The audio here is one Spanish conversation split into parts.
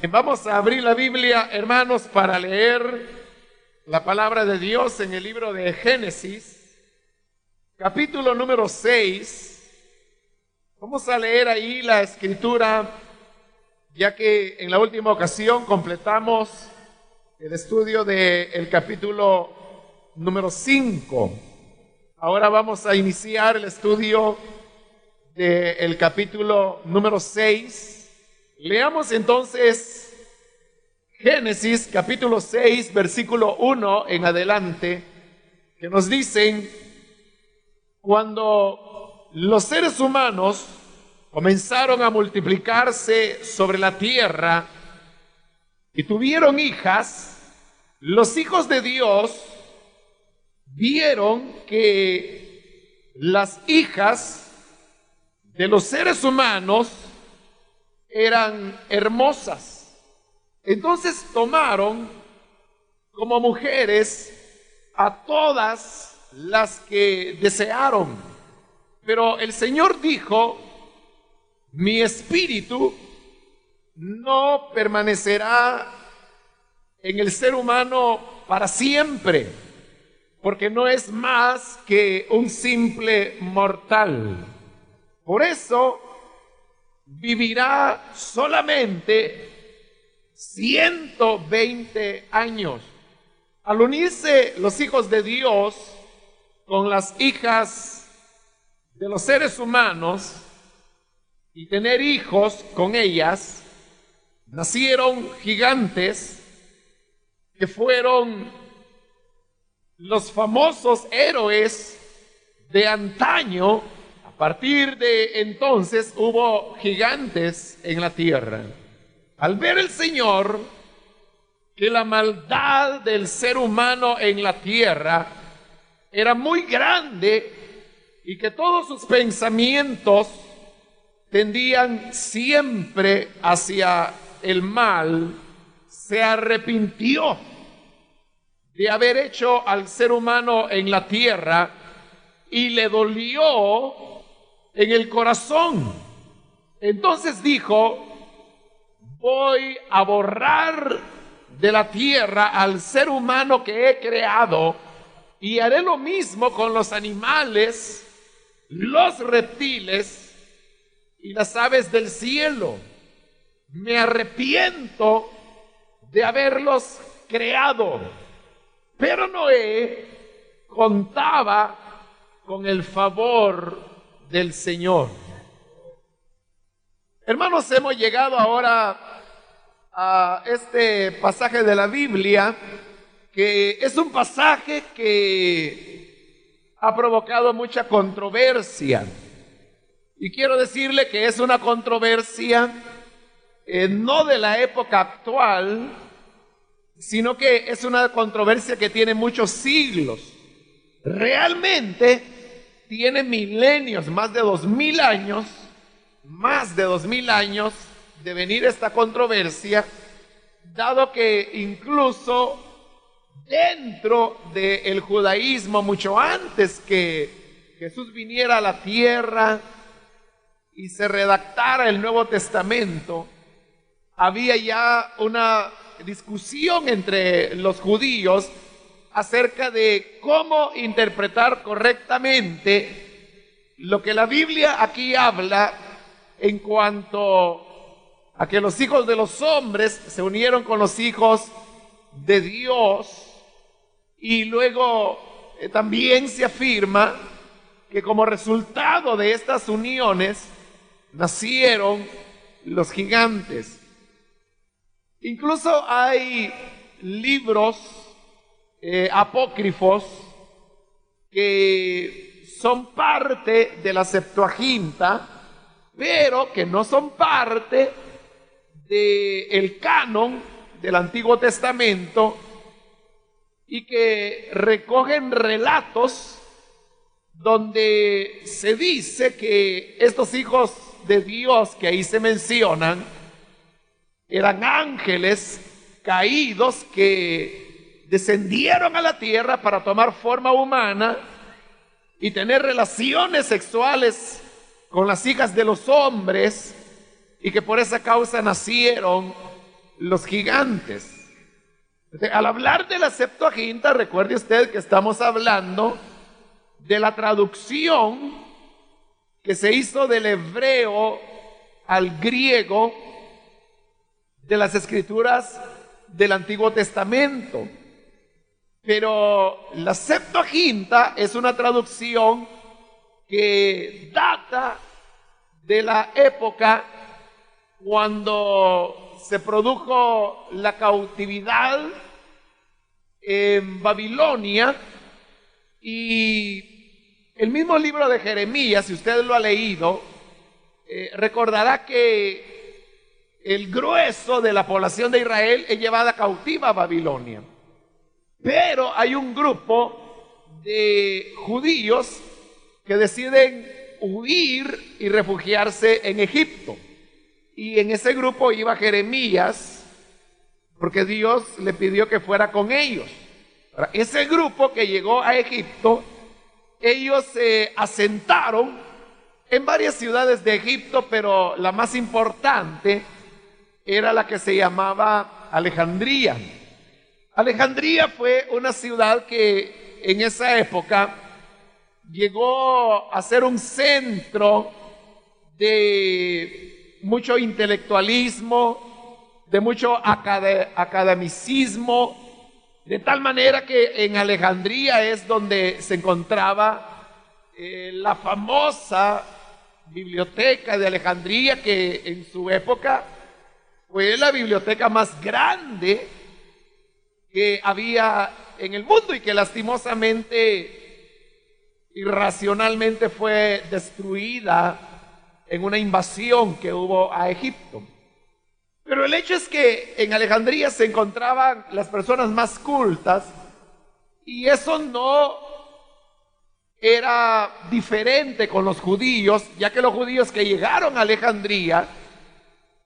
Vamos a abrir la Biblia, hermanos, para leer la palabra de Dios en el libro de Génesis, capítulo número 6. Vamos a leer ahí la escritura, ya que en la última ocasión completamos el estudio del capítulo número 5. Ahora vamos a iniciar el estudio del capítulo número 6. Leamos entonces Génesis capítulo 6, versículo 1 en adelante, que nos dicen: cuando los seres humanos comenzaron a multiplicarse sobre la tierra y tuvieron hijas, los hijos de Dios vieron que las hijas de los seres humanos eran hermosas. Entonces tomaron como mujeres a todas las que desearon. Pero el Señor dijo: mi espíritu no permanecerá en el ser humano para siempre, porque no es más que un simple mortal. Por eso vivirá solamente 120 años. Al unirse los hijos de Dios con las hijas de los seres humanos y tener hijos con ellas, nacieron gigantes que fueron los famosos héroes de antaño. A partir de entonces hubo gigantes en la tierra. Al ver el Señor que la maldad del ser humano en la tierra era muy grande y que todos sus pensamientos tendían siempre hacia el mal, se arrepintió de haber hecho al ser humano en la tierra y le dolió en el corazón. Entonces dijo: voy a borrar de la tierra al ser humano que he creado y haré lo mismo con los animales, los reptiles y las aves del cielo. Me arrepiento de haberlos creado. Pero Noé contaba con el favor del Señor. Hermanos, hemos llegado ahora a este pasaje de la Biblia, que es un pasaje que ha provocado mucha controversia. Y quiero decirle que es una controversia no de la época actual, sino que es una controversia que tiene muchos siglos. Realmente tiene milenios, más de 2000 años, de venir esta controversia, dado que incluso dentro del judaísmo, mucho antes que Jesús viniera a la tierra y se redactara el Nuevo Testamento, había ya una discusión entre los judíos acerca de cómo interpretar correctamente lo que la Biblia aquí habla en cuanto a que los hijos de los hombres se unieron con los hijos de Dios, y luego también se afirma que como resultado de estas uniones nacieron los gigantes. Incluso hay libros apócrifos que son parte de la Septuaginta, pero que no son parte del canon del Antiguo Testamento, y que recogen relatos donde se dice que estos hijos de Dios que ahí se mencionan eran ángeles caídos que descendieron a la tierra para tomar forma humana y tener relaciones sexuales con las hijas de los hombres, y que por esa causa nacieron los gigantes. Al hablar de la Septuaginta, recuerde usted que estamos hablando de la traducción que se hizo del hebreo al griego de las escrituras del Antiguo Testamento. Pero la Septuaginta es una traducción que data de la época cuando se produjo la cautividad en Babilonia, y el mismo libro de Jeremías, si usted lo ha leído, recordará que el grueso de la población de Israel es llevada cautiva a Babilonia. Pero hay un grupo de judíos que deciden huir y refugiarse en Egipto. Y en ese grupo iba Jeremías, porque Dios le pidió que fuera con ellos. Ahora, ese grupo que llegó a Egipto, ellos se asentaron en varias ciudades de Egipto, pero la más importante era la que se llamaba Alejandría. Alejandría fue una ciudad que en esa época llegó a ser un centro de mucho intelectualismo, de mucho academicismo, de tal manera que en Alejandría es donde se encontraba la famosa biblioteca de Alejandría, que en su época fue la biblioteca más grande que había en el mundo y que lastimosamente, irracionalmente fue destruida en una invasión que hubo a Egipto. Pero el hecho es que en Alejandría se encontraban las personas más cultas, y eso no era diferente con los judíos, ya que los judíos que llegaron a Alejandría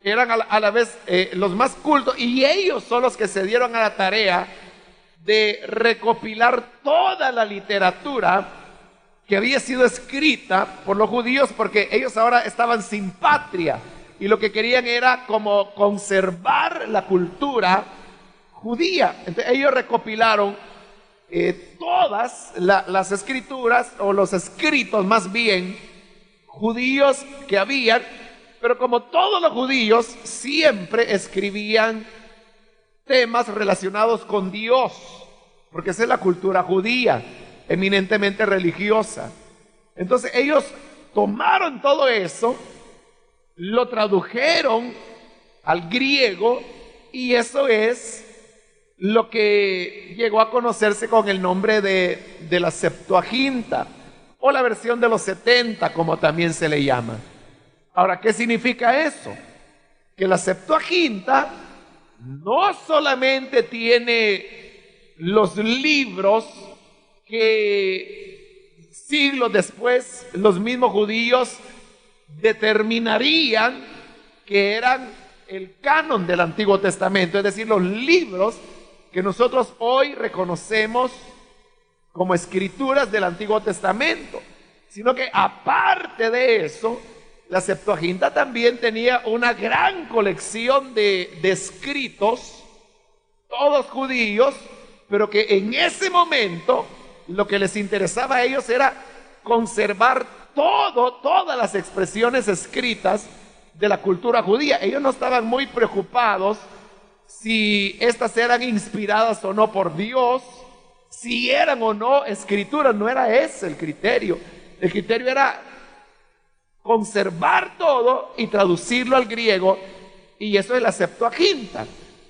eran a la vez los más cultos, y ellos son los que se dieron a la tarea de recopilar toda la literatura que había sido escrita por los judíos, porque ellos ahora estaban sin patria y lo que querían era como conservar la cultura judía. Entonces ellos recopilaron todas las escrituras, o los escritos más bien, judíos que habían. Pero como todos los judíos, siempre escribían temas relacionados con Dios, porque esa es la cultura judía, eminentemente religiosa. Entonces ellos tomaron todo eso, lo tradujeron al griego, y eso es lo que llegó a conocerse con el nombre de la Septuaginta, o la versión de los 70, como también se le llama. Ahora, ¿qué significa eso? Que la Septuaginta no solamente tiene los libros que siglos después los mismos judíos determinarían que eran el canon del Antiguo Testamento, es decir, los libros que nosotros hoy reconocemos como escrituras del Antiguo Testamento, sino que aparte de eso, la Septuaginta también tenía una gran colección de escritos, todos judíos, pero que en ese momento lo que les interesaba a ellos era conservar todas las expresiones escritas de la cultura judía. Ellos no estaban muy preocupados si estas eran inspiradas o no por Dios, si eran o no escrituras. No era ese el criterio. El criterio era conservar todo y traducirlo al griego, y eso es la Septuaginta.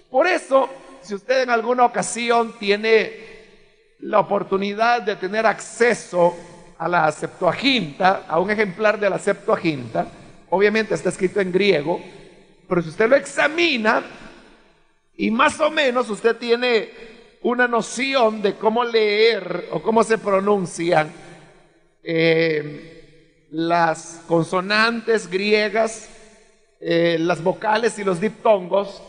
Por eso, si usted en alguna ocasión tiene la oportunidad de tener acceso a la Septuaginta, a un ejemplar de la Septuaginta, obviamente está escrito en griego, pero si usted lo examina y más o menos usted tiene una noción de cómo leer o cómo se pronuncian las consonantes griegas, las vocales y los diptongos,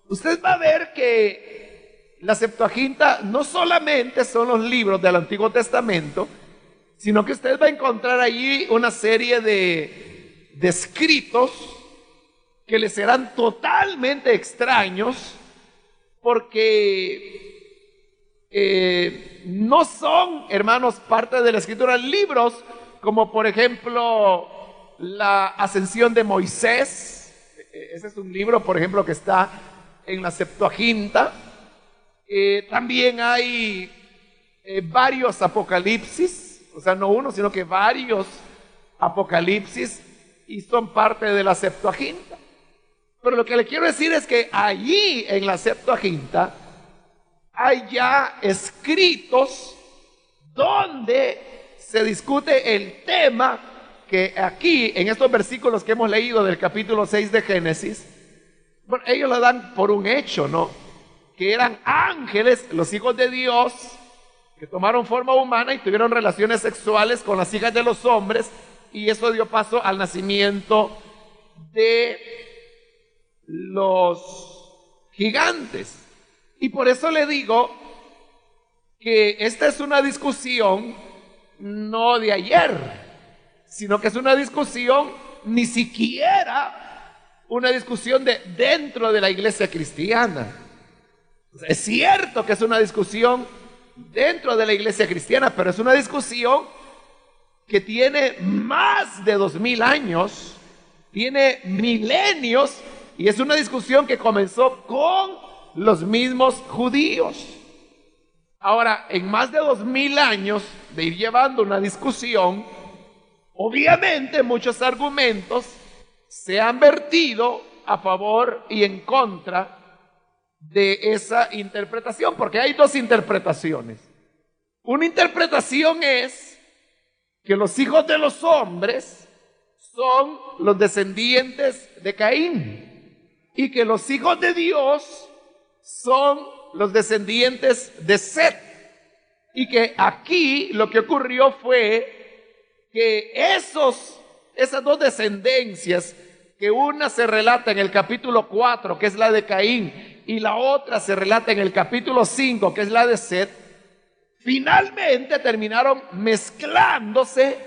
usted va a ver que la Septuaginta no solamente son los libros del Antiguo Testamento, sino que usted va a encontrar allí una serie de escritos que les serán totalmente extraños, porque no son, hermanos, parte de la Escritura. Libros como por ejemplo la ascensión de Moisés, ese es un libro, por ejemplo, que está en la Septuaginta. También hay varios apocalipsis, o sea, no uno, sino que varios apocalipsis, y son parte de la Septuaginta. Pero lo que le quiero decir es que allí en la Septuaginta hay ya escritos donde se discute el tema que aquí, en estos versículos que hemos leído del capítulo 6 de Génesis, bueno, ellos lo dan por un hecho, ¿no? Que eran ángeles, los hijos de Dios, que tomaron forma humana y tuvieron relaciones sexuales con las hijas de los hombres, y eso dio paso al nacimiento de los gigantes. Y por eso le digo que esta es una discusión no de ayer, sino que es una discusión, ni siquiera una discusión de dentro de la iglesia cristiana. O sea, es cierto que es una discusión dentro de la iglesia cristiana, pero es una discusión que tiene más de 2000 años, tiene milenios, y es una discusión que comenzó con los mismos judíos. Ahora, en más de 2000 años de ir llevando una discusión, obviamente muchos argumentos se han vertido a favor y en contra de esa interpretación, porque hay dos interpretaciones. Una interpretación es que los hijos de los hombres son los descendientes de Caín y que los hijos de Dios son los descendientes de Set, y que aquí lo que ocurrió fue que esas dos descendencias, que una se relata en el capítulo 4, que es la de Caín, y la otra se relata en el capítulo 5, que es la de Set, finalmente terminaron mezclándose,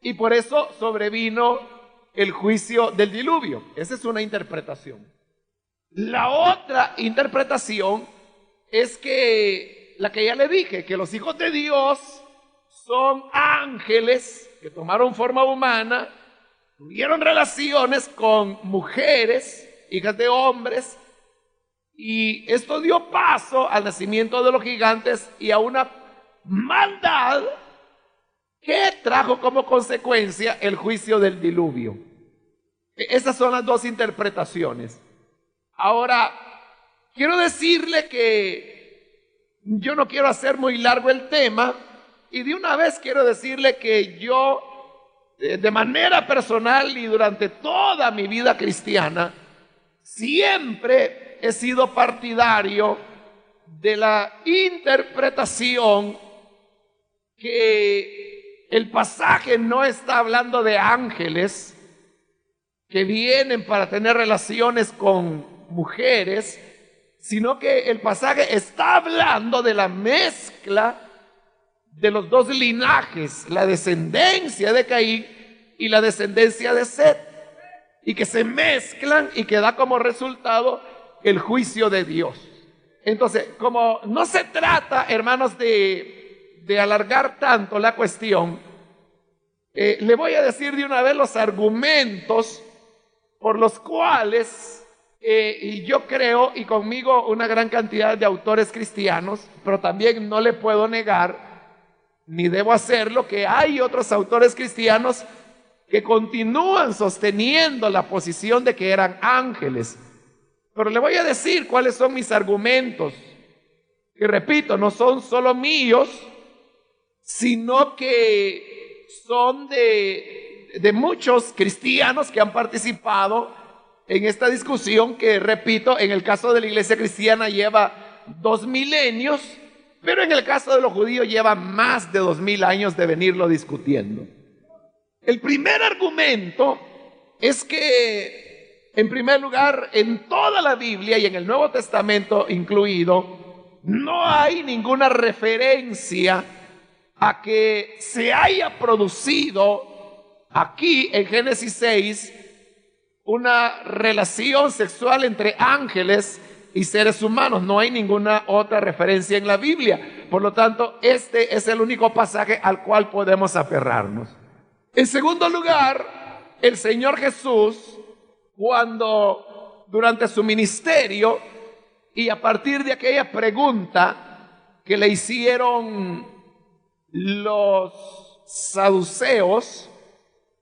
y por eso sobrevino el juicio del diluvio. Esa es una interpretación. La otra interpretación es que la que ya le dije, que los hijos de Dios son ángeles que tomaron forma humana, tuvieron relaciones con mujeres, hijas de hombres, y esto dio paso al nacimiento de los gigantes y a una maldad que trajo como consecuencia el juicio del diluvio. Esas son las dos interpretaciones. Ahora, quiero decirle que yo no quiero hacer muy largo el tema, y de una vez quiero decirle que yo, de manera personal y durante toda mi vida cristiana, siempre he sido partidario de la interpretación que el pasaje no está hablando de ángeles que vienen para tener relaciones con mujeres, sino que el pasaje está hablando de la mezcla de los dos linajes, la descendencia de Caín y la descendencia de Set, y que se mezclan y que da como resultado el juicio de Dios. Entonces, como no se trata, hermanos, de alargar tanto la cuestión, le voy a decir de una vez los argumentos por los cuales y yo creo, y conmigo una gran cantidad de autores cristianos, pero también no le puedo negar, ni debo hacerlo, que hay otros autores cristianos que continúan sosteniendo la posición de que eran ángeles. Pero le voy a decir cuáles son mis argumentos, que repito, no son solo míos, sino que son de muchos cristianos que han participado en esta discusión, que repito, en el caso de la iglesia cristiana lleva 2 milenios, pero en el caso de los judíos lleva más de 2000 años de venirlo discutiendo. El primer argumento es que, en primer lugar, en toda la Biblia y en el Nuevo Testamento incluido, no hay ninguna referencia a que se haya producido aquí en Génesis 6 una relación sexual entre ángeles y seres humanos. No hay ninguna otra referencia en la Biblia. Por lo tanto, este es el único pasaje al cual podemos aferrarnos. En segundo lugar, el Señor Jesús, cuando durante su ministerio y a partir de aquella pregunta que le hicieron los saduceos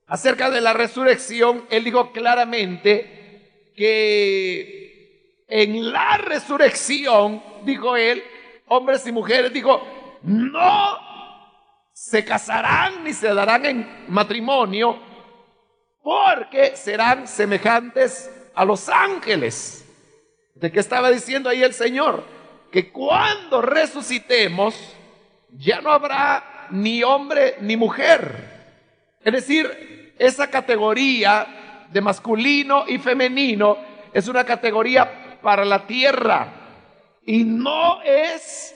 acerca de la resurrección, él dijo claramente que en la resurrección, dijo él, hombres y mujeres, dijo, no se casarán ni se darán en matrimonio, porque serán semejantes a los ángeles. ¿De qué estaba diciendo ahí el Señor? Que cuando resucitemos, ya no habrá ni hombre ni mujer. Es decir, esa categoría de masculino y femenino es una categoría para la tierra y no es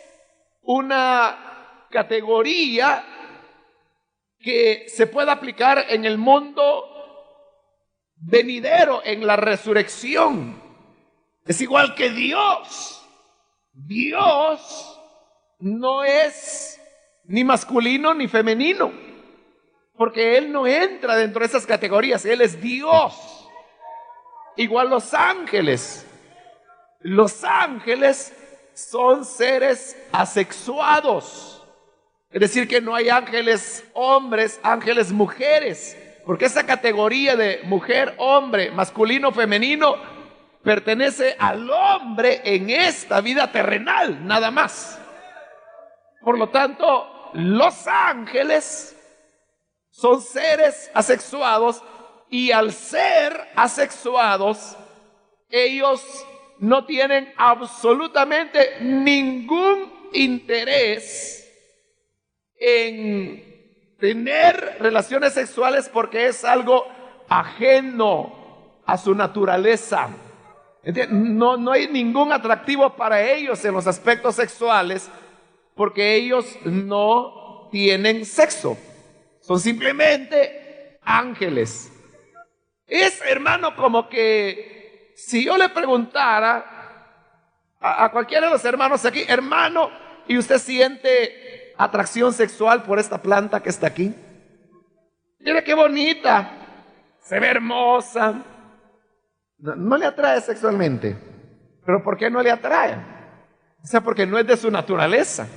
una categoría que se pueda aplicar en el mundo venidero, en la resurrección. Es igual que Dios. Dios no es ni masculino ni femenino, porque Él no entra dentro de esas categorías. Él es Dios. Igual los ángeles. Los ángeles son seres asexuados. Es decir, que no hay ángeles hombres, ángeles mujeres, porque esa categoría de mujer, hombre, masculino, femenino, pertenece al hombre en esta vida terrenal, nada más. Por lo tanto, los ángeles son seres asexuados y al ser asexuados, ellos no tienen absolutamente ningún interés en tener relaciones sexuales porque es algo ajeno a su naturaleza. No hay ningún atractivo para ellos en los aspectos sexuales porque ellos no tienen sexo. Son simplemente ángeles. Es, hermano, como que si yo le preguntara a cualquiera de los hermanos aquí, hermano, ¿y usted siente atracción sexual por esta planta que está aquí? Mire qué bonita, se ve hermosa. No le atrae sexualmente. ¿Pero por qué no le atrae? O sea, porque no es de su naturaleza.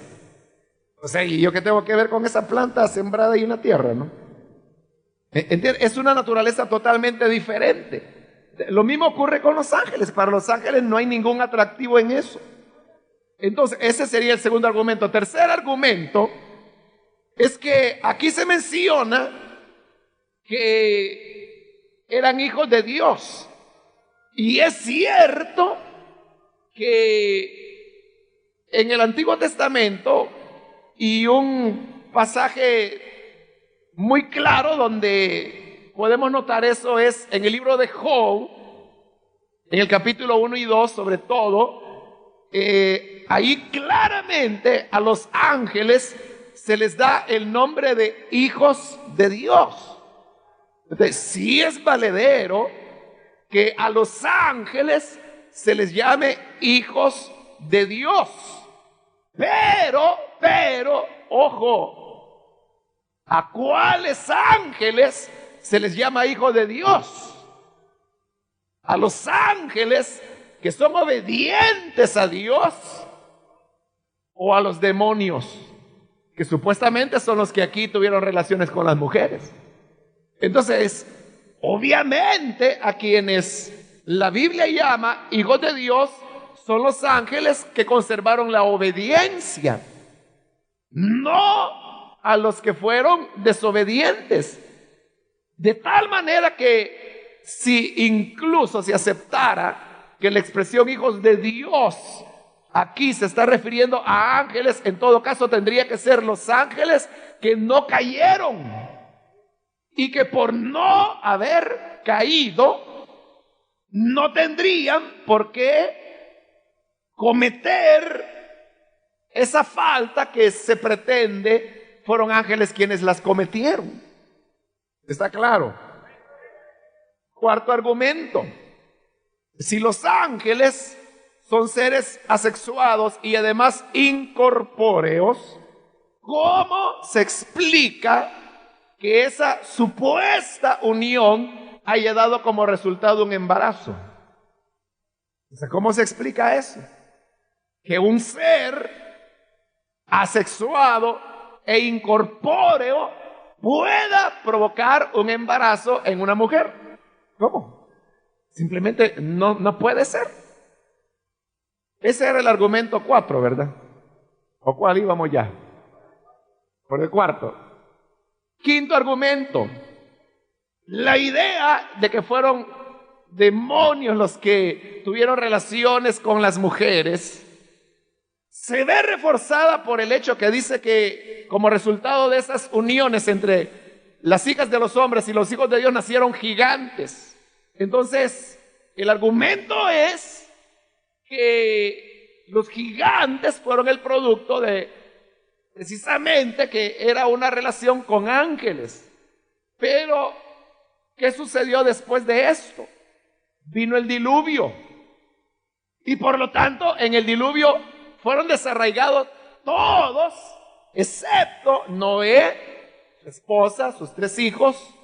O sea, ¿y yo qué tengo que ver con esa planta sembrada ahí en la tierra, no? ¿Entiendes? Es una naturaleza totalmente diferente. Lo mismo ocurre con los ángeles. Para los ángeles no hay ningún atractivo en eso. Entonces, ese sería el segundo argumento. Tercer argumento es que aquí se menciona que eran hijos de Dios. Y es cierto que en el Antiguo Testamento, y un pasaje muy claro donde podemos notar eso es en el libro de Job, en el capítulo 1 y 2 sobre todo, ahí claramente a los ángeles se les da el nombre de hijos de Dios. Entonces, sí es valedero que a los ángeles se les llame hijos de Dios. Pero, ojo, ¿a cuáles ángeles se les llama hijos de Dios? A los ángeles que son obedientes a Dios, o a los demonios, que supuestamente son los que aquí tuvieron relaciones con las mujeres. Entonces, obviamente a quienes la Biblia llama hijos de Dios son los ángeles que conservaron la obediencia, no a los que fueron desobedientes. De tal manera que si incluso se aceptara que la expresión hijos de Dios aquí se está refiriendo a ángeles, en todo caso tendría que ser los ángeles que no cayeron y que por no haber caído no tendrían por qué cometer esa falta que se pretende fueron ángeles quienes las cometieron. ¿Está claro? Cuarto argumento: si los ángeles son seres asexuados y además incorpóreos, ¿cómo se explica que esa supuesta unión haya dado como resultado un embarazo? O sea, ¿cómo se explica eso? Que un ser asexuado e incorpóreo pueda provocar un embarazo en una mujer. ¿Cómo? Simplemente no puede ser. Ese era el argumento 4, ¿verdad? ¿O cuál íbamos ya? Por el cuarto. Quinto argumento: la idea de que fueron demonios los que tuvieron relaciones con las mujeres se ve reforzada por el hecho que dice que como resultado de esas uniones entre las hijas de los hombres y los hijos de Dios nacieron gigantes. Entonces, el argumento es que los gigantes fueron el producto de precisamente que era una relación con ángeles. Pero, ¿qué sucedió después de esto? Vino el diluvio. Y por lo tanto, en el diluvio fueron desarraigados todos, excepto Noé, su esposa, sus 3 hijos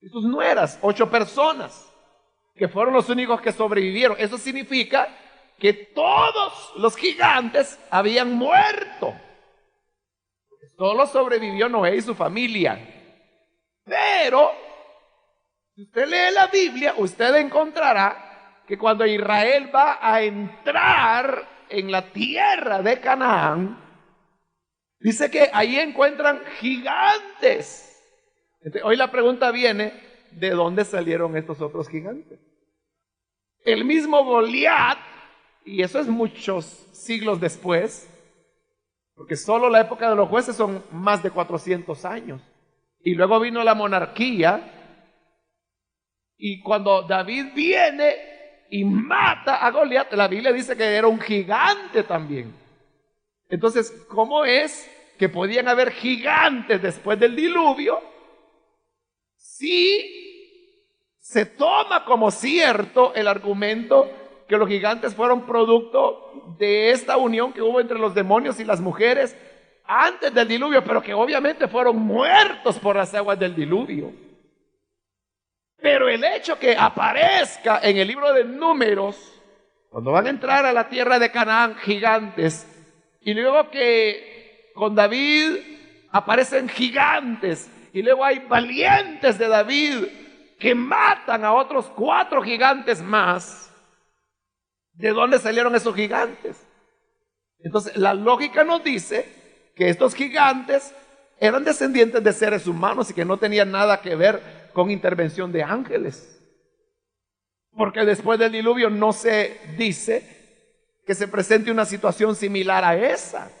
y sus nueras, 8 personas, que fueron los únicos que sobrevivieron. Eso significa que todos los gigantes habían muerto. Solo sobrevivió Noé y su familia. Pero, si usted lee la Biblia, usted encontrará que cuando Israel va a entrar en la tierra de Canaán, dice que ahí encuentran gigantes. Entonces, hoy la pregunta viene: ¿de dónde salieron estos otros gigantes? El mismo Goliat, y eso es muchos siglos después, porque solo la época de los jueces son más de 400 años. Y luego vino la monarquía, y cuando David viene y mata a Goliat, la Biblia dice que era un gigante también. Entonces, ¿cómo es que podían haber gigantes después del diluvio si se toma como cierto el argumento que los gigantes fueron producto de esta unión que hubo entre los demonios y las mujeres antes del diluvio, pero que obviamente fueron muertos por las aguas del diluvio? Pero el hecho que aparezca en el libro de Números, cuando van a entrar a la tierra de Canaán gigantes, y luego que con David aparecen gigantes, y luego hay valientes de David que matan a otros 4 gigantes más, ¿de dónde salieron esos gigantes? Entonces, la lógica nos dice que estos gigantes eran descendientes de seres humanos y que no tenían nada que ver con intervención de ángeles. Porque después del diluvio no se dice que se presente una situación similar a esa.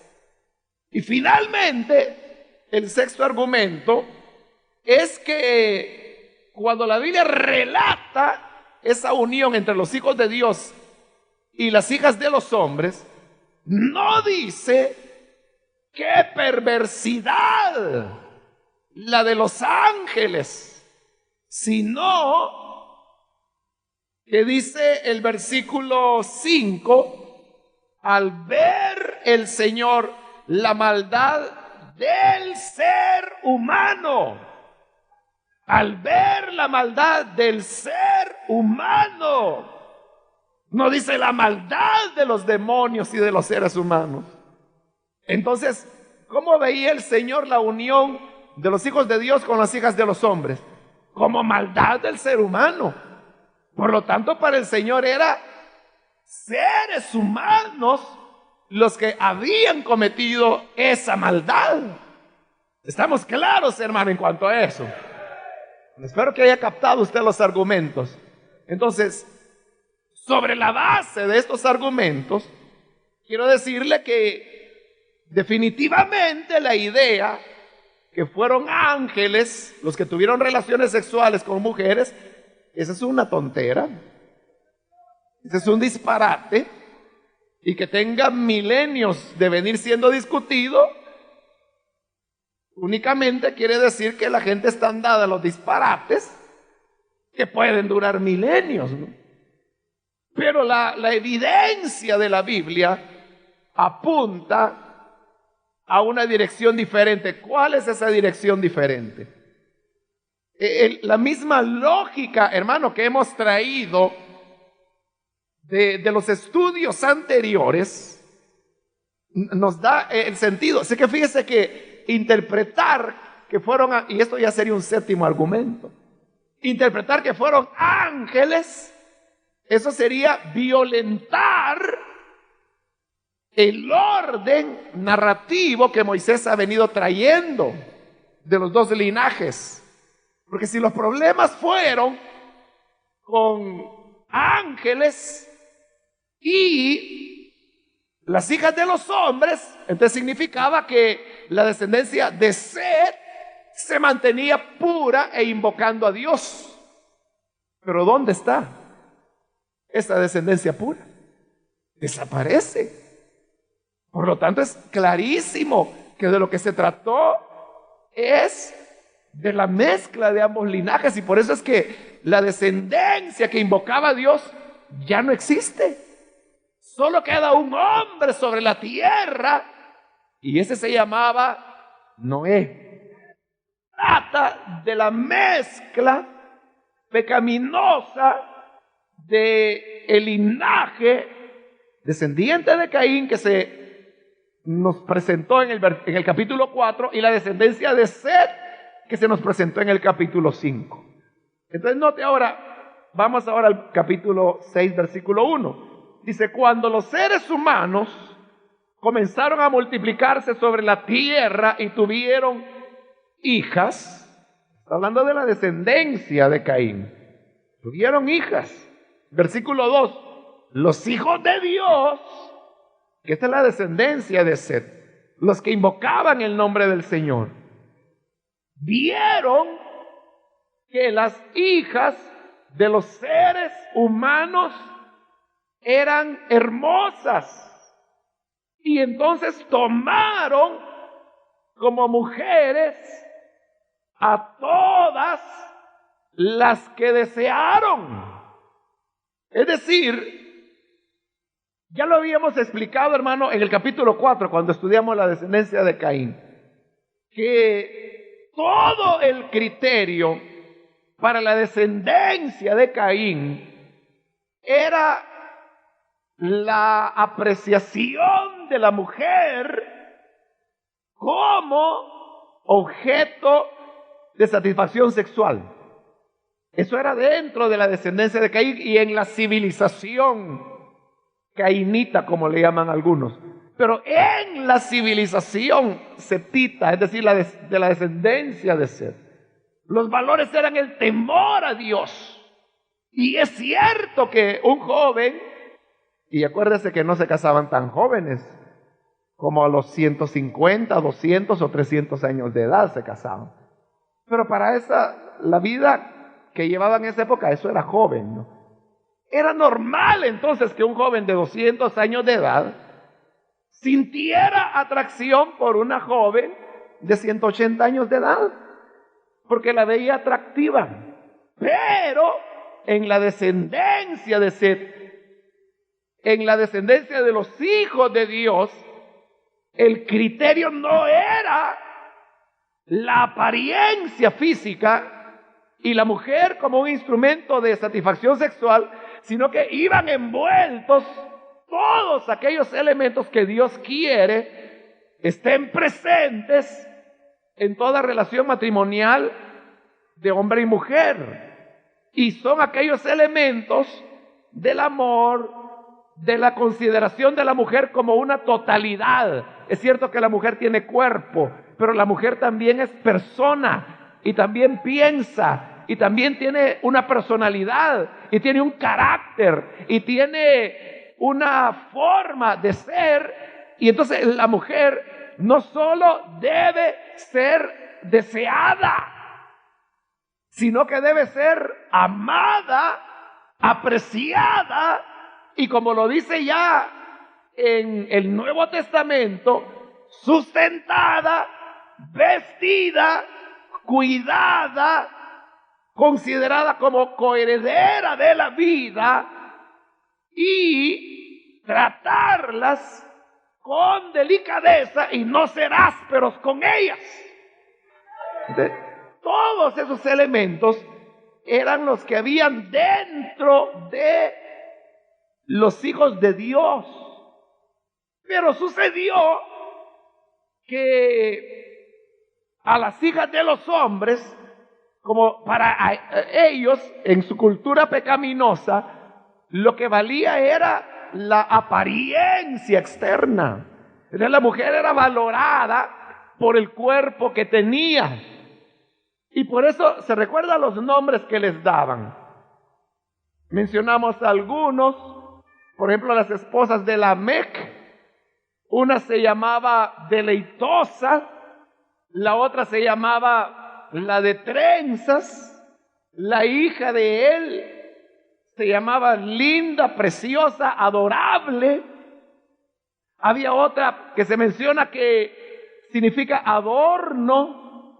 Y finalmente, el sexto argumento es que cuando la Biblia relata esa unión entre los hijos de Dios y las hijas de los hombres, no dice qué perversidad la de los ángeles, sino que dice el versículo 5: al ver el Señor la maldad del ser humano, al ver la maldad del ser humano, no dice la maldad de los demonios y de los seres humanos. Entonces, ¿cómo veía el Señor la unión de los hijos de Dios con las hijas de los hombres? Como maldad del ser humano. Por lo tanto, para el Señor era seres humanos los que habían cometido esa maldad. ¿Estamos claros, hermano, en cuanto a eso? Espero que haya captado usted los argumentos. Entonces, sobre la base de estos argumentos, quiero decirle que definitivamente la idea que fueron ángeles los que tuvieron relaciones sexuales con mujeres, esa es una tontera, ese es un disparate, y que tenga milenios de venir siendo discutido, únicamente quiere decir que la gente está andada a los disparates que pueden durar milenios, ¿no? Pero la evidencia de la Biblia apunta a una dirección diferente. ¿Cuál es esa dirección diferente? La misma lógica, hermano, que hemos traído de los estudios anteriores nos da el sentido. Así que fíjese que interpretar que fueron, y esto ya sería un séptimo argumento, interpretar que fueron ángeles, eso sería violentar el orden narrativo que Moisés ha venido trayendo de los dos linajes. Porque si los problemas fueron con ángeles y las hijas de los hombres, entonces significaba que la descendencia de Set se mantenía pura e invocando a Dios. Pero ¿dónde está esa descendencia pura? Desaparece. Por lo tanto, es clarísimo que de lo que se trató es de la mezcla de ambos linajes, y por eso es que la descendencia que invocaba a Dios ya no existe. Solo queda un hombre sobre la tierra, y ese se llamaba Noé. Trata de la mezcla pecaminosa de el linaje descendiente de Caín que se nos presentó en el capítulo 4 y la descendencia de Set que se nos presentó en el capítulo 5. Entonces note ahora, vamos ahora al capítulo 6, versículo 1. Dice, cuando los seres humanos comenzaron a multiplicarse sobre la tierra y tuvieron hijas, está hablando de la descendencia de Caín, tuvieron hijas. Versículo 2, los hijos de Dios, que esta es la descendencia de Set, los que invocaban el nombre del Señor, vieron que las hijas de los seres humanos eran hermosas, y entonces tomaron como mujeres a todas las que desearon. Es decir, ya lo habíamos explicado, hermano, en el capítulo 4, cuando estudiamos la descendencia de Caín, que todo el criterio para la descendencia de Caín era la apreciación de la mujer como objeto de satisfacción sexual. Eso era dentro de la descendencia de Caín y en la civilización cainita, como le llaman algunos. Pero en la civilización setita, es decir, de la descendencia de Set, los valores eran el temor a Dios. Y es cierto que un joven, y acuérdese que no se casaban tan jóvenes, como a los 150, 200 o 300 años de edad se casaban. Pero para la vida que llevaban en esa época, eso era joven, ¿no? Era normal entonces que un joven de 200 años de edad sintiera atracción por una joven de 180 años de edad, porque la veía atractiva. Pero en la descendencia de Set, en la descendencia de los hijos de Dios, el criterio no era la apariencia física y la mujer como un instrumento de satisfacción sexual, sino que iban envueltos todos aquellos elementos que Dios quiere estén presentes en toda relación matrimonial de hombre y mujer. Y son aquellos elementos del amor, de la consideración de la mujer como una totalidad. Es cierto que la mujer tiene cuerpo, pero la mujer también es persona y también piensa y también tiene una personalidad y tiene un carácter y tiene una forma de ser. Y entonces la mujer no solo debe ser deseada, sino que debe ser amada, apreciada, y como lo dice ya en el Nuevo Testamento, sustentada, vestida, cuidada, considerada como coheredera de la vida y tratarlas con delicadeza y no ser ásperos con ellas. Entonces, todos esos elementos eran los que habían dentro de los hijos de Dios. Pero sucedió que a las hijas de los hombres, como para ellos, en su cultura pecaminosa, lo que valía era la apariencia externa. Entonces, la mujer era valorada por el cuerpo que tenía. Y por eso se recuerdan los nombres que les daban. Mencionamos algunos, por ejemplo, las esposas de Lamec. Una se llamaba Deleitosa, la otra se llamaba la de trenzas, la hija de él se llamaba Linda, Preciosa, Adorable. Había otra que se menciona que significa adorno.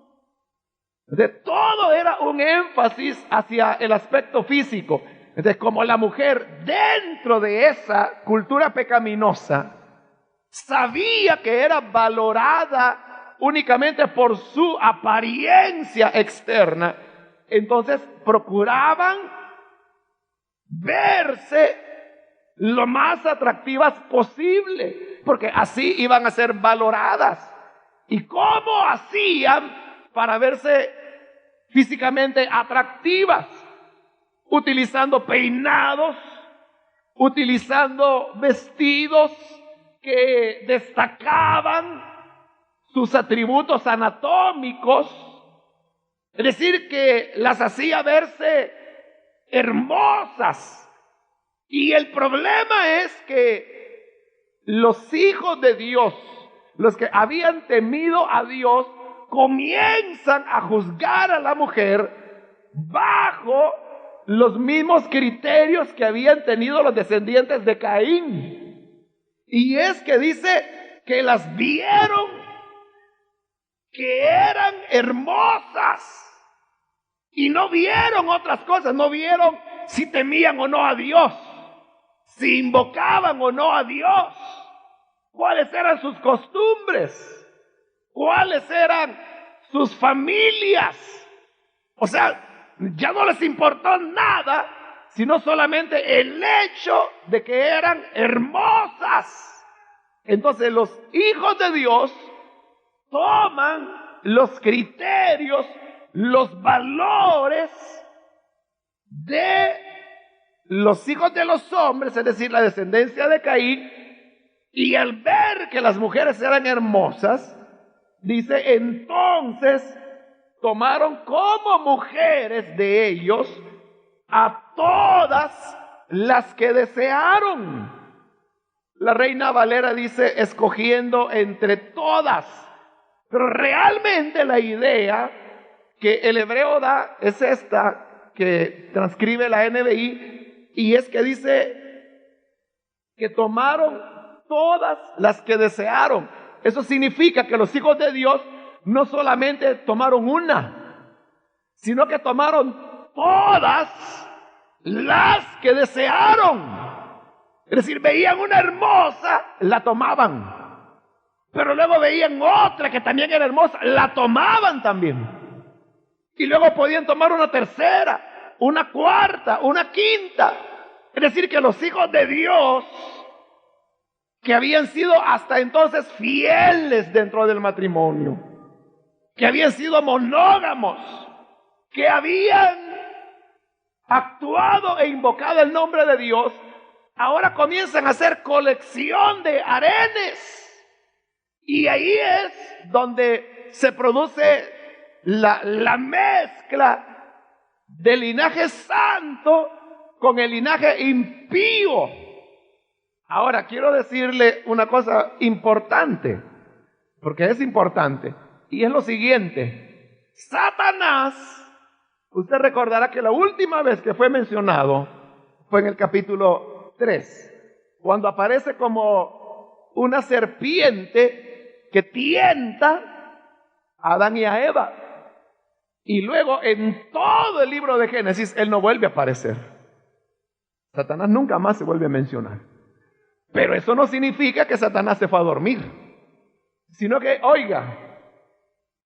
De todo era un énfasis hacia el aspecto físico. Entonces, como la mujer dentro de esa cultura pecaminosa sabía que era valorada únicamente por su apariencia externa, entonces procuraban verse lo más atractivas posible, porque así iban a ser valoradas. ¿Y cómo hacían para verse físicamente atractivas? Utilizando peinados, utilizando vestidos que destacaban sus atributos anatómicos, es decir, que las hacía verse hermosas. Y el problema es que los hijos de Dios, los que habían temido a Dios, comienzan a juzgar a la mujer bajo los mismos criterios que habían tenido los descendientes de Caín. Y es que dice que las vieron que eran hermosas y no vieron otras cosas, no vieron si temían o no a Dios, si invocaban o no a Dios, cuáles eran sus costumbres, cuáles eran sus familias. O sea, ya no les importó nada, sino solamente el hecho de que eran hermosas. Entonces los hijos de Dios toman los criterios, los valores de los hijos de los hombres, es decir, la descendencia de Caín, y al ver que las mujeres eran hermosas, dice, entonces tomaron como mujeres de ellos a todas las que desearon. La Reina Valera dice, escogiendo entre todas. Pero realmente la idea que el hebreo da es esta, que transcribe la NBI, y es que dice que tomaron todas las que desearon. Eso significa que los hijos de Dios no solamente tomaron una, sino que tomaron todas las que desearon. Es decir, veían una hermosa, la tomaban. Pero luego veían otra que también era hermosa, la tomaban también. Y luego podían tomar una tercera, una cuarta, una quinta. Es decir, que los hijos de Dios, que habían sido hasta entonces fieles dentro del matrimonio, que habían sido monógamos, que habían actuado e invocado el nombre de Dios, ahora comienzan a hacer colección de harenes. Y ahí es donde se produce la mezcla del linaje santo con el linaje impío. Ahora quiero decirle una cosa importante, porque es importante, y es lo siguiente. Satanás, usted recordará que la última vez que fue mencionado fue en el capítulo 3, cuando aparece como una serpiente que tienta a Adán y a Eva. Y luego en todo el libro de Génesis, él no vuelve a aparecer. Satanás nunca más se vuelve a mencionar. Pero eso no significa que Satanás se fue a dormir, sino que, oiga,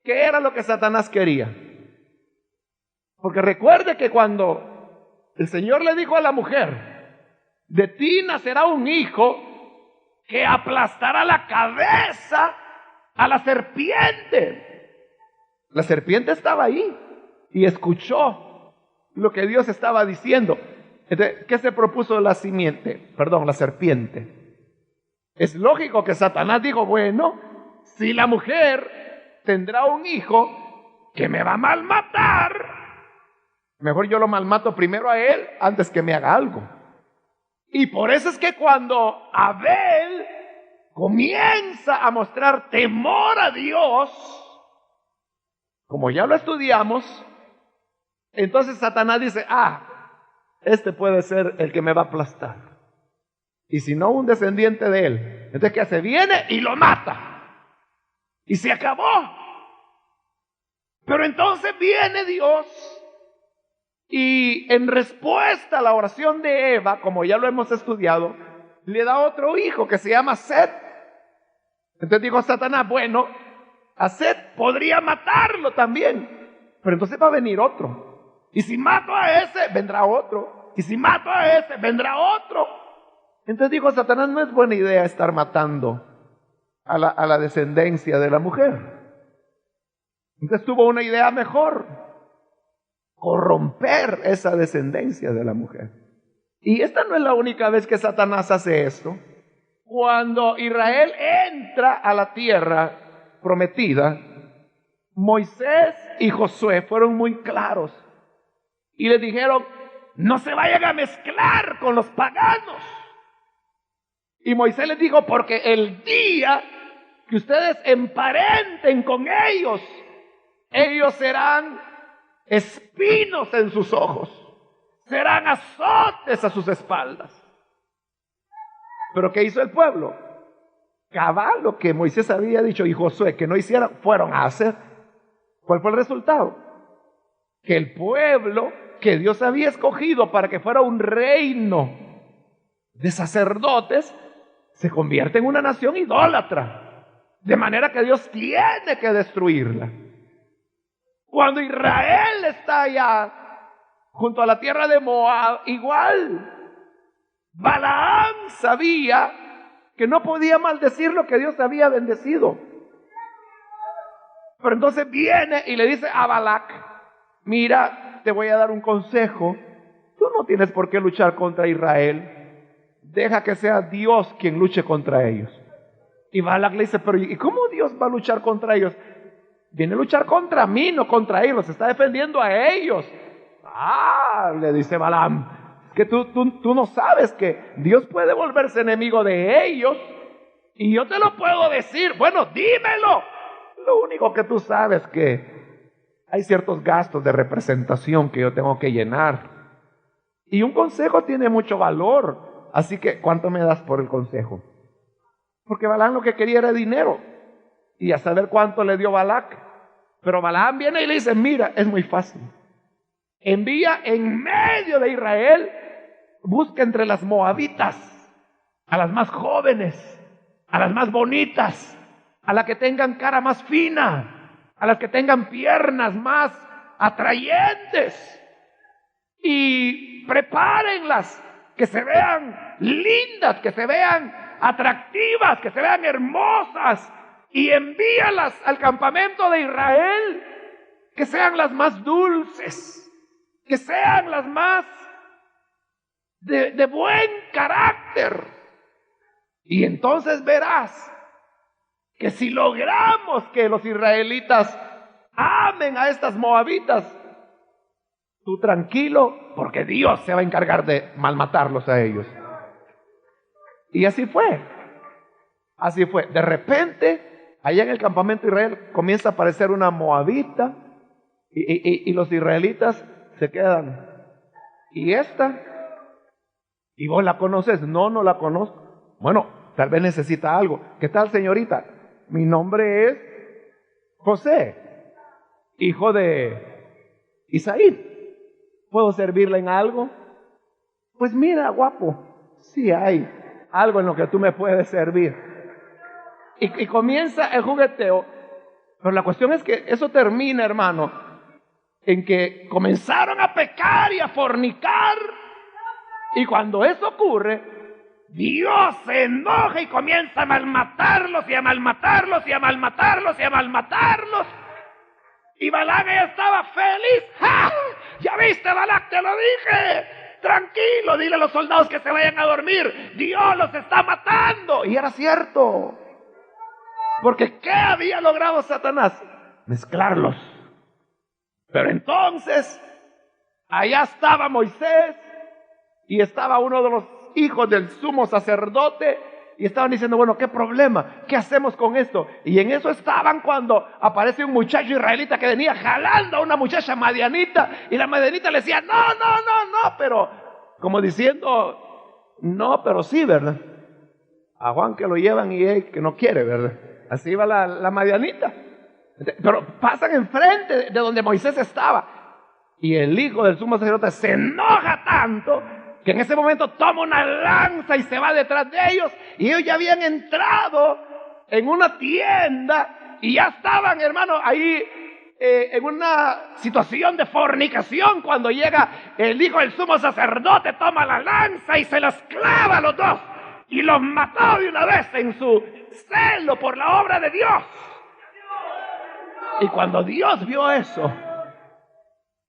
¿qué era lo que Satanás quería? Porque recuerde que cuando el Señor le dijo a la mujer, de ti nacerá un hijo que aplastará la cabeza a la serpiente. La serpiente estaba ahí y escuchó lo que Dios estaba diciendo. Entonces, ¿qué se propuso la serpiente? Es lógico que Satanás dijo, bueno, si la mujer tendrá un hijo que me va a malmatar, mejor yo lo malmato primero a él antes que me haga algo. Y por eso es que cuando Abel comienza a mostrar temor a Dios, como ya lo estudiamos, entonces Satanás dice, este puede ser el que me va a aplastar. Y si no, un descendiente de él. Entonces, ¿qué hace? Viene y lo mata. Y se acabó. Pero entonces viene Dios y en respuesta a la oración de Eva, como ya lo hemos estudiado, le da otro hijo que se llama Set. Entonces dijo Satanás, bueno, a Set podría matarlo también, pero entonces va a venir otro. Y si mato a ese, vendrá otro. Y si mato a ese, vendrá otro. Entonces dijo Satanás, no es buena idea estar matando a la descendencia de la mujer. Entonces tuvo una idea mejor: corromper esa descendencia de la mujer. Y esta no es la única vez que Satanás hace esto. Cuando Israel entra a la tierra prometida, Moisés y Josué fueron muy claros y les dijeron, no se vayan a mezclar con los paganos. Y Moisés les dijo, porque el día que ustedes emparenten con ellos, ellos serán espinos en sus ojos, serán azotes a sus espaldas. Pero ¿qué hizo el pueblo? Cabal lo que Moisés había dicho y Josué que no hicieran, fueron a hacer. ¿Cuál fue el resultado? Que el pueblo que Dios había escogido para que fuera un reino de sacerdotes se convierte en una nación idólatra, de manera que Dios tiene que destruirla. Cuando Israel está allá junto a la tierra de Moab, igual Balaam sabía que no podía maldecir lo que Dios había bendecido. Pero entonces viene y le dice a Balac, mira, te voy a dar un consejo. Tú no tienes por qué luchar contra Israel. Deja que sea Dios quien luche contra ellos. Y Balac le dice, pero ¿y cómo Dios va a luchar contra ellos? Viene a luchar contra mí, no contra ellos. Se está defendiendo a ellos. Le dice Balaam, es que tú no sabes que Dios puede volverse enemigo de ellos. Y yo te lo puedo decir. Bueno, dímelo. Lo único que tú sabes es que hay ciertos gastos de representación que yo tengo que llenar. Y un consejo tiene mucho valor. Así que, ¿cuánto me das por el consejo? Porque Balaam lo que quería era dinero. Y a saber cuánto le dio Balac. Pero Balaam viene y le dice, mira, es muy fácil. Envía en medio de Israel, busca entre las moabitas, a las más jóvenes, a las más bonitas, a las que tengan cara más fina, a las que tengan piernas más atrayentes. Y prepárenlas, que se vean lindas, que se vean atractivas, que se vean hermosas, y envíalas al campamento de Israel, que sean las más dulces, que sean las más de buen carácter. Y entonces verás que si logramos que los israelitas amen a estas moabitas, tú tranquilo, porque Dios se va a encargar de malmatarlos a ellos. Y así fue. Así fue. De repente, allá en el campamento de Israel comienza a aparecer una moabita y los israelitas se quedan. ¿Y esta? ¿Y vos la conoces? No, no la conozco. Bueno, tal vez necesita algo. ¿Qué tal, señorita? Mi nombre es José, hijo de Isaí, ¿puedo servirle en algo? Pues mira, guapo, sí hay algo en lo que tú me puedes servir. Y comienza el jugueteo. Pero la cuestión es que eso termina, hermano, en que comenzaron a pecar y a fornicar. Y cuando eso ocurre, Dios se enoja y comienza a malmatarlos y a malmatarlos y a malmatarlos y a malmatarlos. Y Balac ya estaba feliz. ¡Ja! ¿Ya viste, Balac? Te lo dije. Tranquilo, dile a los soldados que se vayan a dormir. Dios los está matando. Y era cierto. Porque ¿qué había logrado Satanás? Mezclarlos. Pero entonces, allá estaba Moisés y estaba uno de los hijos del sumo sacerdote y estaban diciendo, bueno, ¿qué problema? ¿Qué hacemos con esto? Y en eso estaban cuando aparece un muchacho israelita que venía jalando a una muchacha madianita y la madianita le decía, no, pero como diciendo, no, pero sí, ¿verdad? A Juan que lo llevan y él que no quiere, ¿verdad? Así iba la madianita. Pero pasan enfrente de donde Moisés estaba. Y el hijo del sumo sacerdote se enoja tanto que en ese momento toma una lanza y se va detrás de ellos. Y ellos ya habían entrado en una tienda y ya estaban, hermano, ahí en una situación de fornicación. Cuando llega el hijo del sumo sacerdote, toma la lanza y se las clava a los dos. Y los mató de una vez en su celo por la obra de Dios. Y cuando Dios vio eso,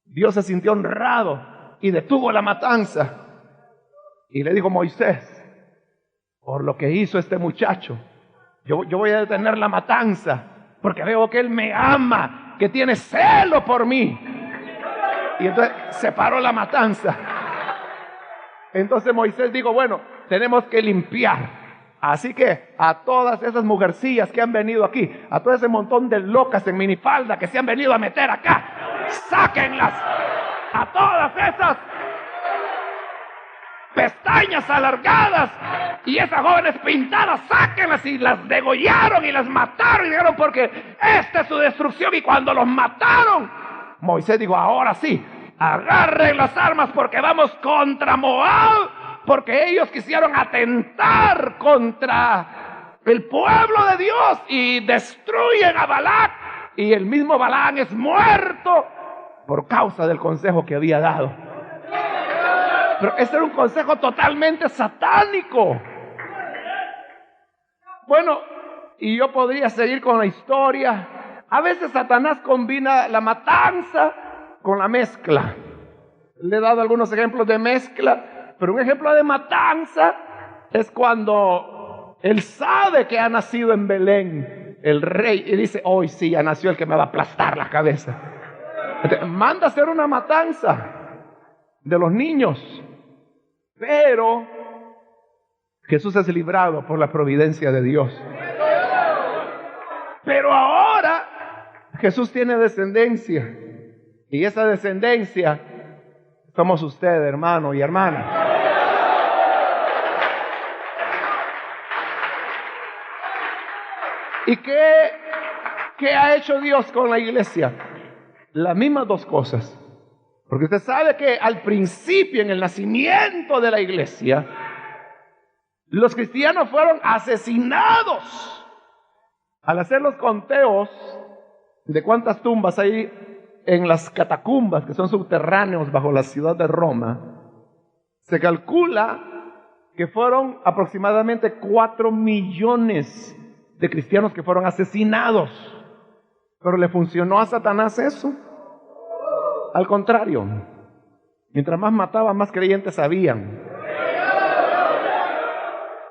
Dios se sintió honrado y detuvo la matanza. Y le dijo, Moisés, por lo que hizo este muchacho, yo voy a detener la matanza, porque veo que él me ama, que tiene celo por mí. Y entonces se paró la matanza. Entonces Moisés dijo, bueno, tenemos que limpiar. Así que a todas esas mujercillas que han venido aquí, a todo ese montón de locas en minifalda que se han venido a meter acá, sáquenlas. A todas esas pestañas alargadas y esas jóvenes pintadas, sáquenlas. Y las degollaron y las mataron y dijeron, porque esta es su destrucción. Y cuando los mataron, Moisés dijo, ahora sí, agarren las armas porque vamos contra Moab, porque ellos quisieron atentar contra el pueblo de Dios y destruyen a Balac. Y el mismo Balaam es muerto por causa del consejo que había dado. Pero ese era un consejo totalmente satánico. Bueno, y yo podría seguir con la historia. A veces Satanás combina la matanza con la mezcla. Le he dado algunos ejemplos de mezcla, pero un ejemplo de matanza es cuando él sabe que ha nacido en Belén el rey y dice, hoy sí, ya nació el que me va a aplastar la cabeza. Entonces, manda a hacer una matanza de los niños, pero Jesús es librado por la providencia de Dios. Pero ahora Jesús tiene descendencia, y esa descendencia somos ustedes, hermano y hermana. ¿Y qué ha hecho Dios con la iglesia? Las mismas dos cosas. Porque usted sabe que al principio, en el nacimiento de la iglesia, los cristianos fueron asesinados. Al hacer los conteos de cuántas tumbas hay en las catacumbas, que son subterráneos bajo la ciudad de Roma, se calcula que fueron aproximadamente 4 millones de cristianos que fueron asesinados. Pero ¿le funcionó a Satanás eso? Al contrario, mientras más mataba, más creyentes habían.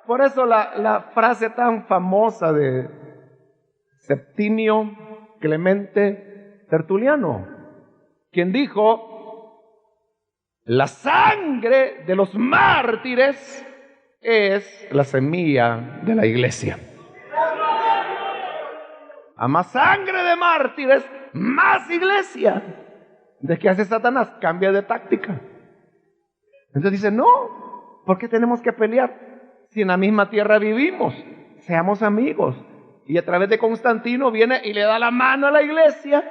Por eso la frase tan famosa de Septimio Clemente Tertuliano, quien dijo, la sangre de los mártires es la semilla de la iglesia. A más sangre de mártires, más iglesia. ¿De qué hace Satanás? Cambia de táctica. Entonces dice, no, ¿por qué tenemos que pelear? Si en la misma tierra vivimos, seamos amigos. Y a través de Constantino viene y le da la mano a la iglesia.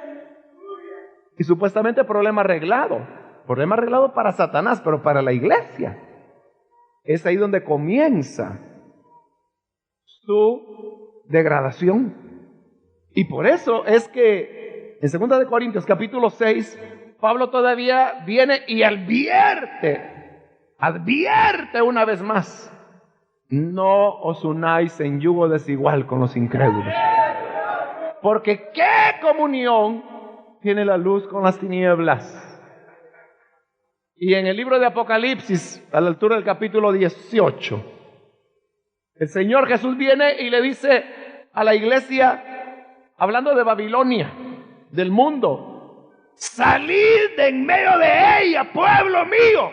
Y supuestamente problema arreglado. Problema arreglado para Satanás, pero para la iglesia es ahí donde comienza su degradación. Y por eso es que en 2 de Corintios capítulo 6, Pablo todavía viene y advierte una vez más: no os unáis en yugo desigual con los incrédulos. Porque ¿qué comunión tiene la luz con las tinieblas? Y en el libro de Apocalipsis, a la altura del capítulo 18, el Señor Jesús viene y le dice a la iglesia, hablando de Babilonia, del mundo: salid de en medio de ella, pueblo mío,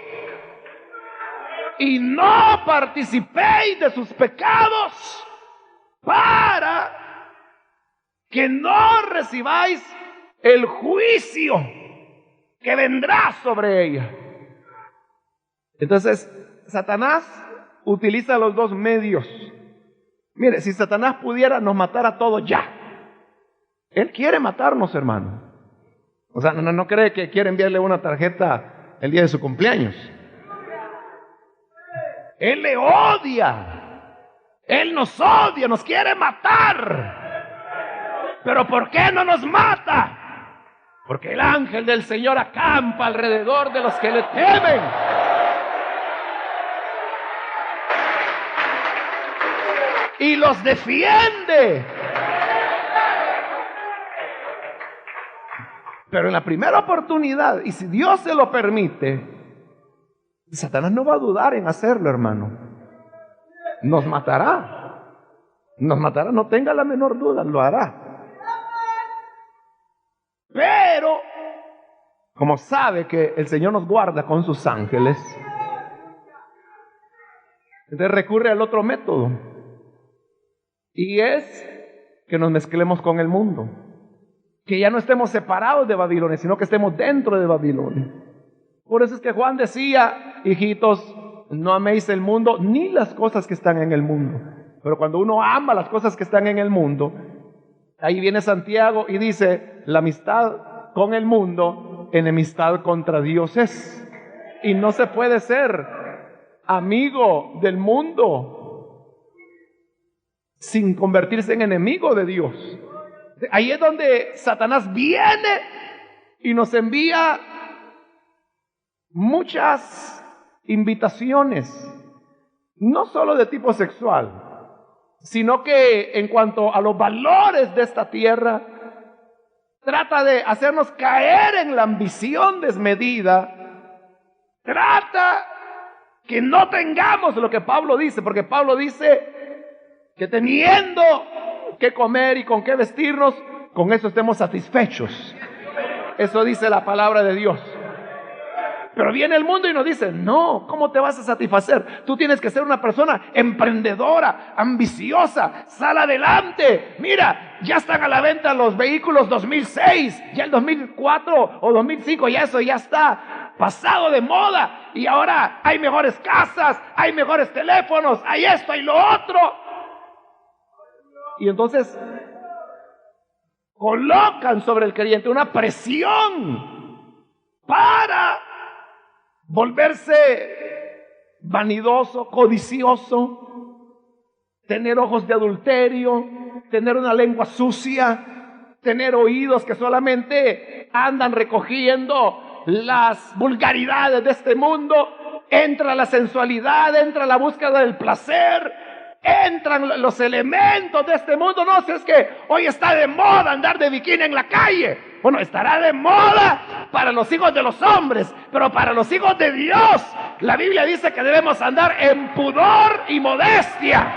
y no participéis de sus pecados, para que no recibáis el juicio que vendrá sobre ella. Entonces, Satanás utiliza los dos medios. Mire, si Satanás pudiera, nos matara a todos ya. Él quiere matarnos, hermano. O sea, no cree que quiere enviarle una tarjeta el día de su cumpleaños. Él le odia. Él nos odia, nos quiere matar. Pero ¿por qué no nos mata? Porque el ángel del Señor acampa alrededor de los que le temen. Y los defiende. Pero en la primera oportunidad, y si Dios se lo permite, Satanás no va a dudar en hacerlo, hermano. Nos matará. Nos matará, no tenga la menor duda, lo hará. Pero, como sabe que el Señor nos guarda con sus ángeles, entonces recurre al otro método. Y es que nos mezclemos con el mundo. Que ya no estemos separados de Babilonia, sino que estemos dentro de Babilonia. Por eso es que Juan decía: hijitos, no améis el mundo ni las cosas que están en el mundo. Pero cuando uno ama las cosas que están en el mundo, ahí viene Santiago y dice: la amistad con el mundo, enemistad contra Dios es. Y no se puede ser amigo del mundo sin convertirse en enemigo de Dios. Ahí es donde Satanás viene y nos envía muchas invitaciones, no solo de tipo sexual, sino que en cuanto a los valores de esta tierra, trata de hacernos caer en la ambición desmedida, trata que no tengamos lo que Pablo dice, porque Pablo dice que teniendo que comer y con qué vestirnos, con eso estemos satisfechos. Eso dice la palabra de Dios. Pero viene el mundo y nos dice: no, ¿cómo te vas a satisfacer? Tú tienes que ser una persona emprendedora, ambiciosa, sal adelante. Mira, ya están a la venta los vehículos 2006, ya el 2004 o 2005, ya eso ya está pasado de moda. Y ahora hay mejores casas, hay mejores teléfonos, hay esto, hay lo otro. Y entonces colocan sobre el creyente una presión para volverse vanidoso, codicioso, tener ojos de adulterio, tener una lengua sucia, tener oídos que solamente andan recogiendo las vulgaridades de este mundo. Entra la sensualidad, entra la búsqueda del placer, entran los elementos de este mundo. No, si es que hoy está de moda andar de bikini en la calle. Bueno, estará de moda para los hijos de los hombres, pero para los hijos de Dios, la Biblia dice que debemos andar en pudor y modestia.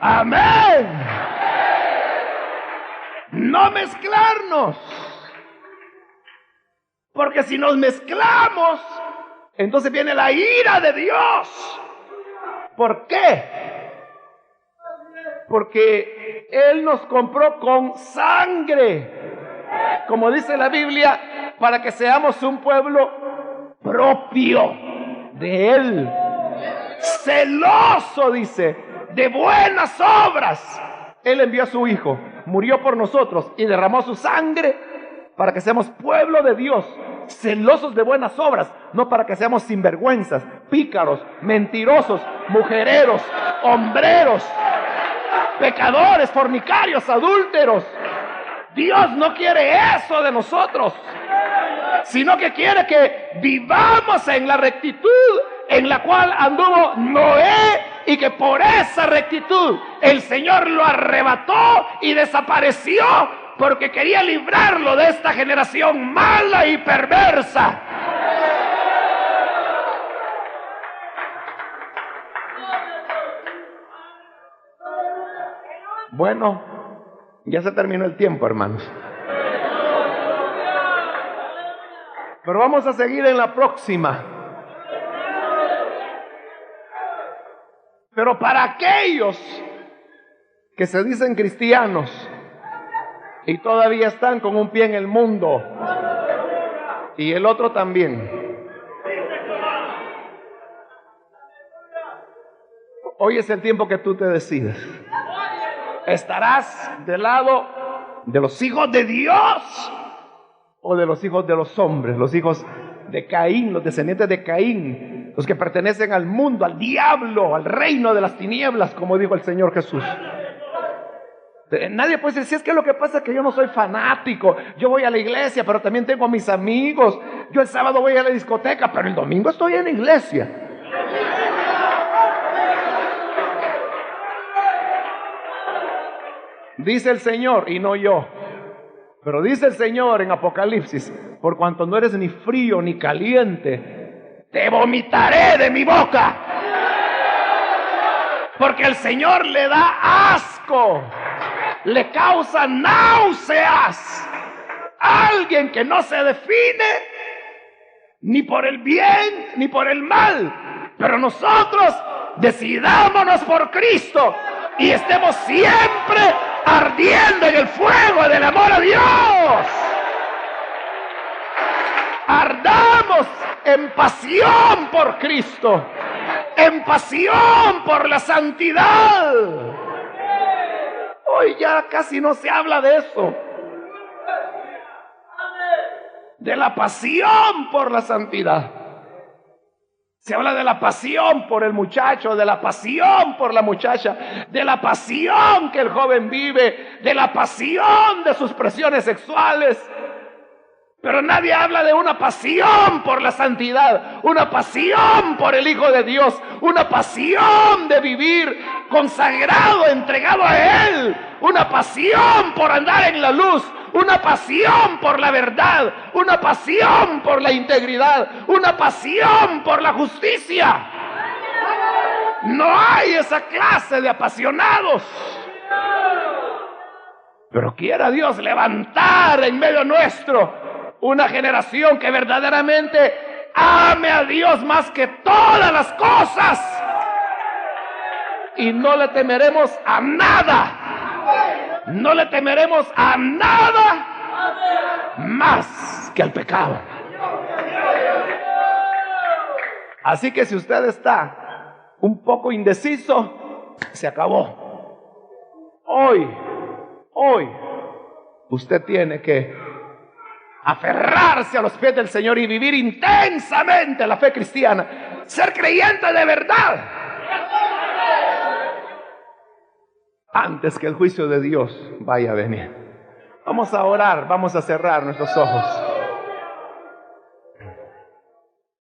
Amén. No mezclarnos, porque si nos mezclamos, entonces viene la ira de Dios. ¿Por qué? Porque Él nos compró con sangre, como dice la Biblia, para que seamos un pueblo propio de Él, celoso, dice, de buenas obras. Él envió a su Hijo, murió por nosotros y derramó su sangre para que seamos pueblo de Dios, celosos de buenas obras, no para que seamos sinvergüenzas, pícaros, mentirosos, mujereros, hombreros, pecadores, fornicarios, adúlteros. Dios no quiere eso de nosotros, sino que quiere que vivamos en la rectitud en la cual anduvo Noé, y que por esa rectitud el Señor lo arrebató y desapareció, porque quería librarlo de esta generación mala y perversa. Bueno, ya se terminó el tiempo, hermanos. Pero vamos a seguir en la próxima. Pero para aquellos que se dicen cristianos y todavía están con un pie en el mundo y el otro también, hoy es el tiempo que tú te decides. ¿Estarás del lado de los hijos de Dios o de los hijos de los hombres, los hijos de Caín, los descendientes de Caín, los que pertenecen al mundo, al diablo, al reino de las tinieblas, como dijo el Señor Jesús? Nadie puede decir, si es que lo que pasa es que yo no soy fanático, yo voy a la iglesia, pero también tengo a mis amigos, yo el sábado voy a la discoteca, pero el domingo estoy en la iglesia. Dice el Señor, y no yo, pero dice el Señor en Apocalipsis: por cuanto no eres ni frío ni caliente, te vomitaré de mi boca. Porque el Señor le da asco, le causa náuseas a alguien que no se define ni por el bien ni por el mal. Pero nosotros decidámonos por Cristo y estemos siempre ardiendo en el fuego del amor a Dios. Ardamos en pasión por Cristo, en pasión por la santidad. Hoy ya casi no se habla de eso, de la pasión por la santidad. Se habla de la pasión por el muchacho, de la pasión por la muchacha, de la pasión que el joven vive, de la pasión de sus presiones sexuales. Pero nadie habla de una pasión por la santidad, una pasión por el Hijo de Dios, una pasión de vivir consagrado, entregado a Él, una pasión por andar en la luz, una pasión por la verdad, una pasión por la integridad, una pasión por la justicia. No hay esa clase de apasionados. Pero quiera Dios levantar en medio nuestro una generación que verdaderamente ame a Dios más que todas las cosas, y no le temeremos a nada. No le temeremos a nada más que al pecado. Así que si usted está un poco indeciso, se acabó. Hoy, usted tiene que aferrarse a los pies del Señor y vivir intensamente la fe cristiana, ser creyente de verdad, antes que el juicio de Dios vaya a venir. Vamos a orar, vamos a cerrar nuestros ojos.